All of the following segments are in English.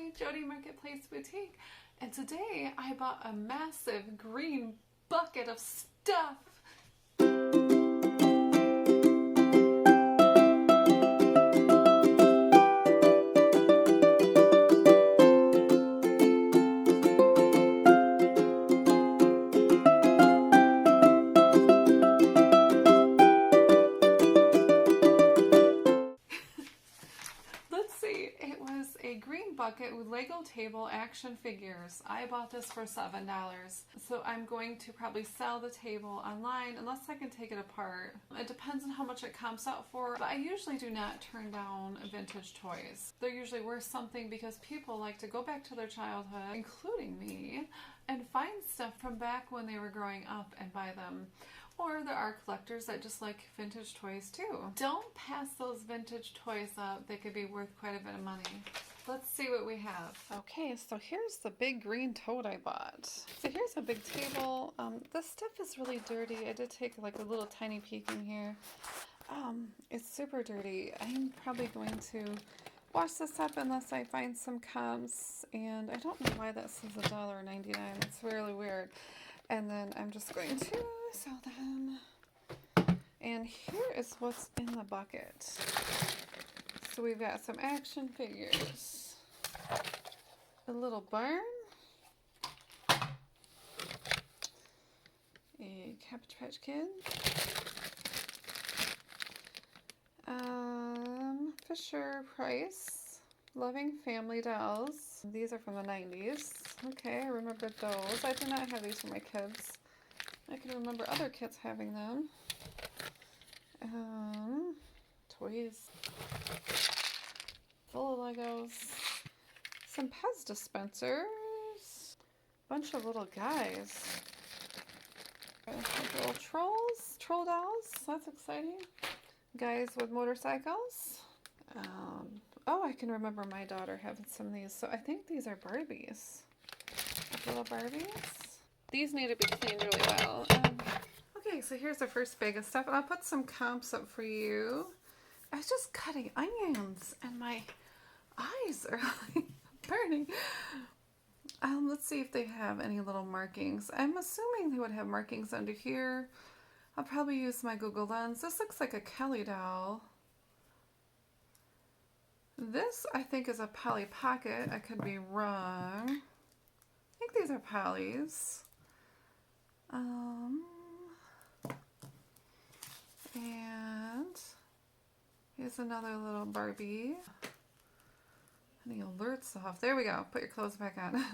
Hi, Jody Marketplace Boutique, and today I bought a massive green bucket of stuff. Bucket with Lego table action figures. I bought this for $7. So I'm going to probably sell the table online unless I can take it apart. It depends on how much it comes out for, but I usually do not turn down vintage toys. They're usually worth something because people like to go back to their childhood, including me, and find stuff from back when they were growing up and buy them. Or there are collectors that just like vintage toys too. Don't pass those vintage toys up. They could be worth quite a bit of money. Let's see what we have. Okay, so here's the big green tote I bought. So here's a big table. This stuff is really dirty. I did take like a little tiny peek in here. It's super dirty. I'm probably going to wash this up unless I find some comps. And I don't know why that says $1.99. It's really weird. And then I'm just going to sell them. And here is what's in the bucket. So we've got some action figures, a little barn, a Cabbage Patch Kid, Fisher Price, Loving Family Dolls. These are from the 90s. Okay, I remember those. I did not have these for my kids. I can remember other kids having them. Toys. Full of Legos. Some Pez dispensers. Bunch of little guys. Little trolls. Troll dolls. That's exciting. Guys with motorcycles. Oh, I can remember my daughter having some of these. So I think these are Barbies. Little Barbies. These need to be cleaned really well. Okay, so here's the first bag of stuff. And I'll put some comps up for you. I was just cutting onions and my eyes are like burning. Let's see if they have any little markings. I'm assuming they would have markings under here. I'll probably use my Google Lens. This looks like a Kelly doll. This I think is a Polly Pocket. I could be wrong. I think these are Polly's. And here's another little Barbie. And the alerts off. There we go. Put your clothes back on.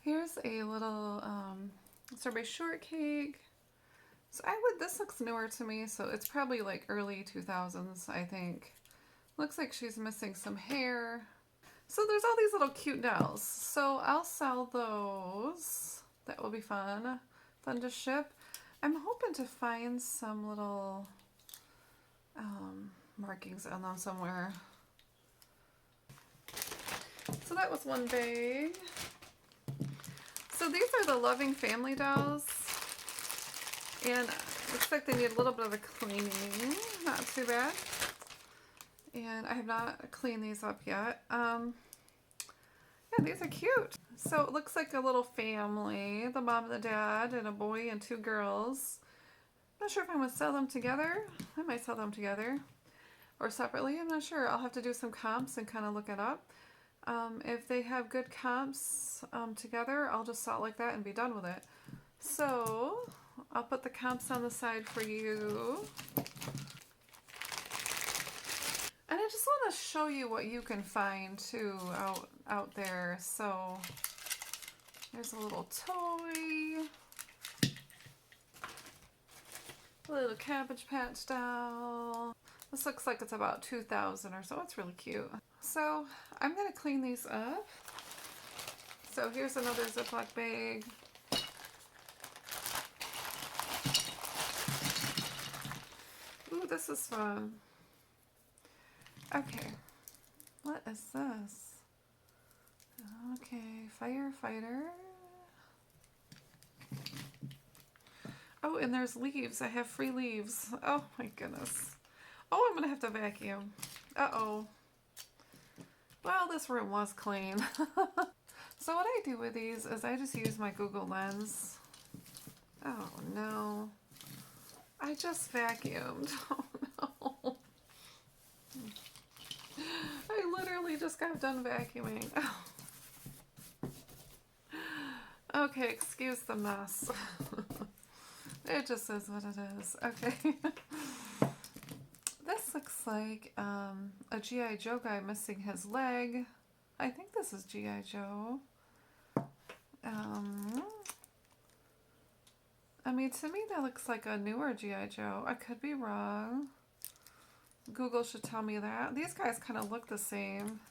Here's a little strawberry shortcake. So this looks newer to me, so it's probably like early 2000s, I think. Looks like she's missing some hair. So there's all these little cute dolls. So I'll sell those. That will be fun. Fun to ship. I'm hoping to find some little markings on them somewhere. So that was one bag. So these are the Loving Family dolls. And it looks like they need a little bit of a cleaning. Not too bad. And I have not cleaned these up yet. Yeah, these are cute. So it looks like a little family. The mom and the dad and a boy and two girls. I'm not sure if I'm going to sell them together. I might sell them together. Or separately. I'm not sure. I'll have to do some comps and kind of look it up. If they have good comps together, I'll just sell it like that and be done with it. So I'll put the comps on the side for you. And I just want to show you what you can find too out there. So there's a little toy. A little Cabbage Patch doll. This looks like it's about 2,000 or so. It's really cute. So I'm going to clean these up. So here's another Ziploc bag. Ooh, this is fun. Okay, what is this? Okay, Firefighter. Oh, and there's leaves. I have free leaves. Oh my goodness. Oh, I'm gonna have to vacuum. Uh-oh. Well, this room was clean. So what I do with these is I just use my Google Lens. Oh no. I just vacuumed. Oh no. I literally just got done vacuuming. Oh. Okay, excuse the mess. It just is what it is. Okay. This looks like a G.I. Joe guy missing his leg. I think this is G.I. Joe. I mean, to me that looks like a newer G.I. Joe. I could be wrong. Google should tell me that. These guys kind of look the same.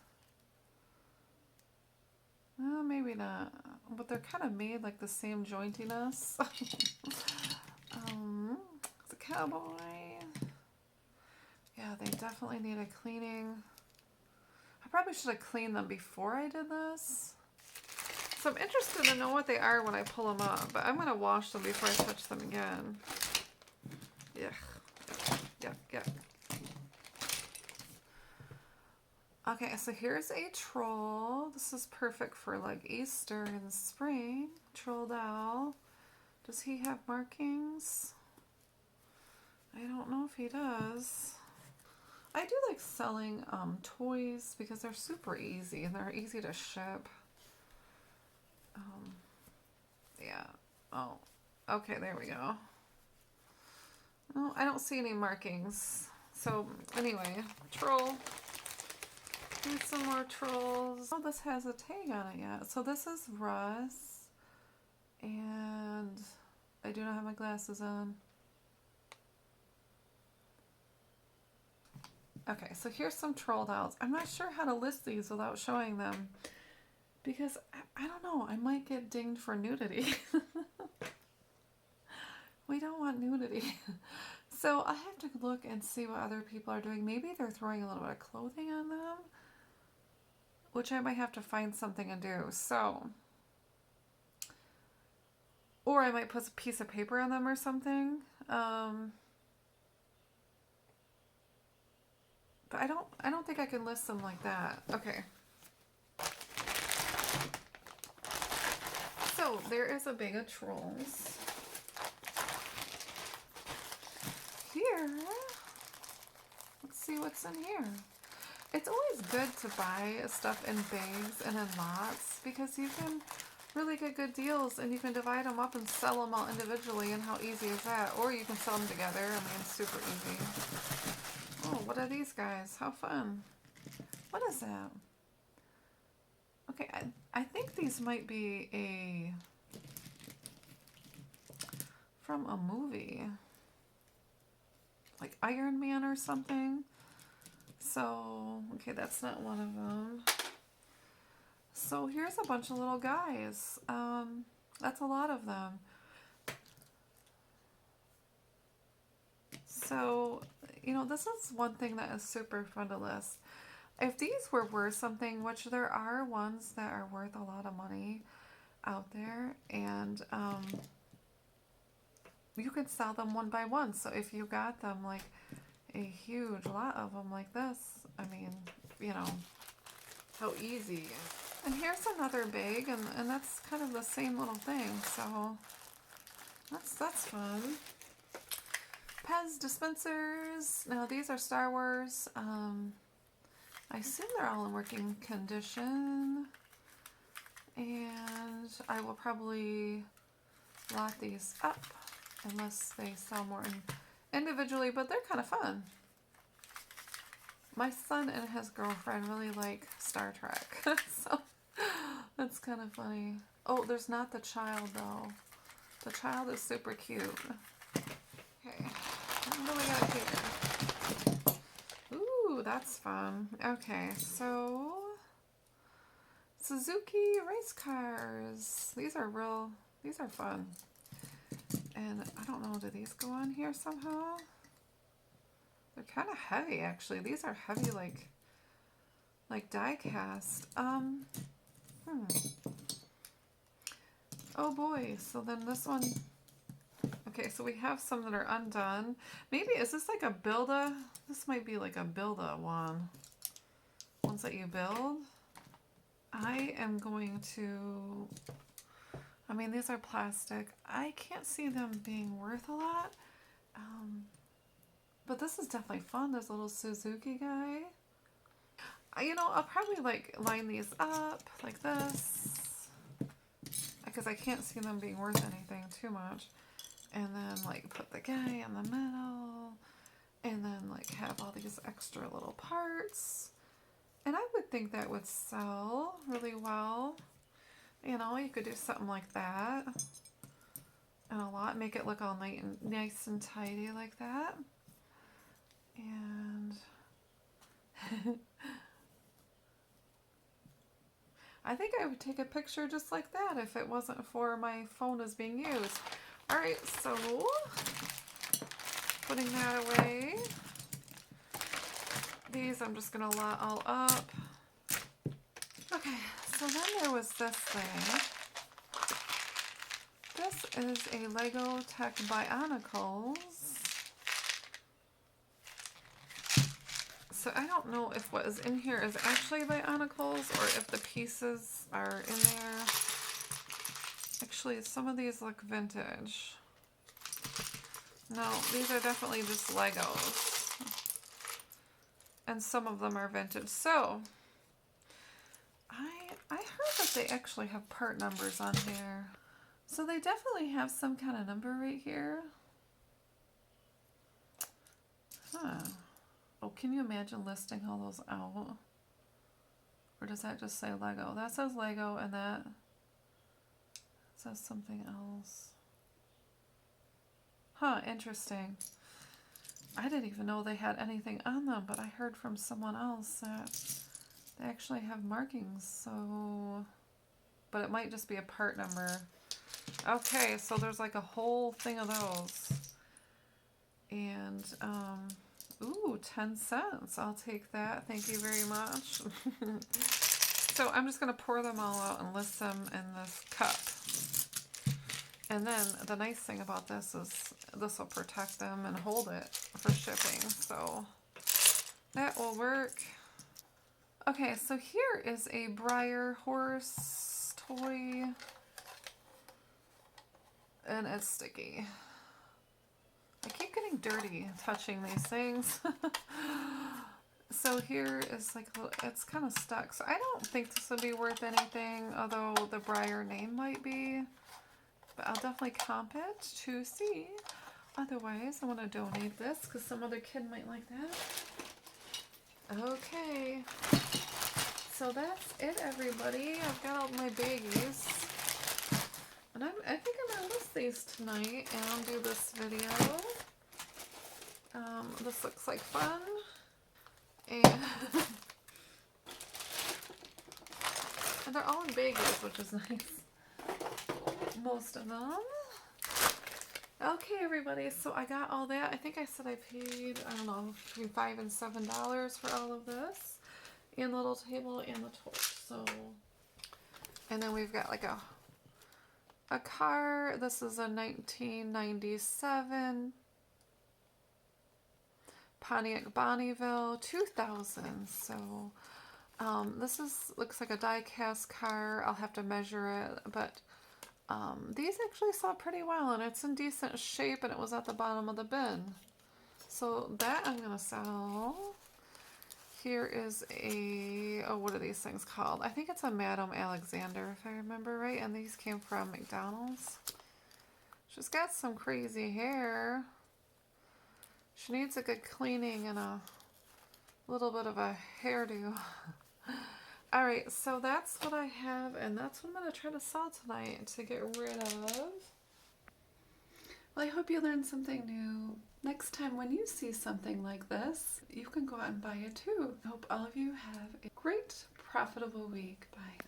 Maybe not. But they're kind of made like the same jointiness. It's a cowboy. Yeah, they definitely need a cleaning. I probably should have cleaned them before I did this. So I'm interested to know what they are when I pull them up, but I'm going to wash them before I touch them again. Yeah. Okay, so here's a troll. This is perfect for like Easter and spring. Troll doll. Does he have markings? I don't know if he does. I do like selling toys because they're super easy and they're easy to ship. Yeah. Oh, okay, there we go. Oh, I don't see any markings. So anyway, troll. Here's some more trolls. Oh, this has a tag on it yet. So this is Russ. And I do not have my glasses on. Okay, so here's some troll dolls. I'm not sure how to list these without showing them. Because, I don't know, I might get dinged for nudity. We don't want nudity. So I have to look and see what other people are doing. Maybe they're throwing a little bit of clothing on them. Which I might have to find something and do. So, or I might put a piece of paper on them or something. But I don't think I can list them like that. Okay. So there is a bag of trolls. Here, let's see what's in here. It's always good to buy stuff in bags and in lots because you can really get good deals and you can divide them up and sell them all individually, and how easy is that? Or you can sell them together. I mean, it's super easy. Oh, what are these guys? How fun. What is that? Okay, I think these might be from a movie. Like Iron Man or something. So, okay, that's not one of them. So here's a bunch of little guys. That's a lot of them. So, you know, this is one thing that is super fun to list. If these were worth something, which there are ones that are worth a lot of money out there, and you can sell them one by one. So if you got them like a huge lot of them like this, I mean, you know, how easy. And here's another bag, and that's kind of the same little thing. So that's fun. Pez dispensers. Now these are Star Wars. I assume they're all in working condition. And I will probably lot these up unless they sell more individually, but they're kind of fun. My son and his girlfriend really like Star Trek, so that's kind of funny. Oh, there's not the child though. The child is super cute. Okay, what do we got here? Ooh, that's fun. Okay, so Suzuki race cars. These are fun. And I don't know, do these go on here somehow? They're kind of heavy, actually. These are heavy, like die cast. Oh boy, so then this one. Okay, so we have some that are undone. Maybe, is this like a build-a? This might be like a build-a one. One ones that you build. I am going to, I mean, these are plastic. I can't see them being worth a lot. But this is definitely fun. There's a little Suzuki guy. You know, I'll probably like line these up like this, because I can't see them being worth anything too much. And then like put the guy in the middle, and then like have all these extra little parts. And I would think that would sell really well. You know, you could do something like that. And a lot, make it look all nice and tidy like that. And I think I would take a picture just like that if it wasn't for my phone is being used. Alright, so putting that away. These I'm just going to lot all up. Okay, so then there was this thing. This is a Lego Tech Bionicles. So I don't know if what is in here is actually Bionicles or if the pieces are in there. Actually, some of these look vintage. No, these are definitely just Legos. And some of them are vintage. So, I heard that they actually have part numbers on here. So they definitely have some kind of number right here. Huh. Oh, can you imagine listing all those out? Or does that just say Lego? That says Lego and that says something else. Huh, interesting. I didn't even know they had anything on them, but I heard from someone else that they actually have markings, so... But it might just be a part number. Okay, so there's like a whole thing of those. And, ooh, 10 cents. I'll take that. Thank you very much. So I'm just going to pour them all out and list them in this cup. And then the nice thing about this is this will protect them and hold it for shipping. So that will work. Okay, so here is a Briar Horse toy. And it's sticky. I keep getting dirty touching these things. So here is like, it's kind of stuck. So I don't think this would be worth anything, although the Briar name might be. But I'll definitely comp it to see. Otherwise, I want to donate this because some other kid might like that. Okay. So that's it, everybody. I've got all my baggies. And I think I'm going to list these tonight and do this video. This looks like fun. And, and they're all in baggies, which is nice. Most of them. Okay, everybody, so I got all that. I think I said I paid, I don't know, between $5 and $7 for all of this. And the little table and the torch. So, and then we've got like a car. This is a 1997 Pontiac Bonneville 2000. So this looks like a die-cast car. I'll have to measure it, but these actually saw pretty well, and it's in decent shape, and it was at the bottom of the bin. So that I'm gonna sell. Here is a, oh, what are these things called? I think it's a Madame Alexander, if I remember right, and these came from McDonald's. She's got some crazy hair. She needs a good cleaning and a little bit of a hairdo. Alright, so that's what I have, and that's what I'm going to try to sell tonight to get rid of. Well, I hope you learned something new. Next time when you see something like this, you can go out and buy it too. I hope all of you have a great, profitable week. Bye.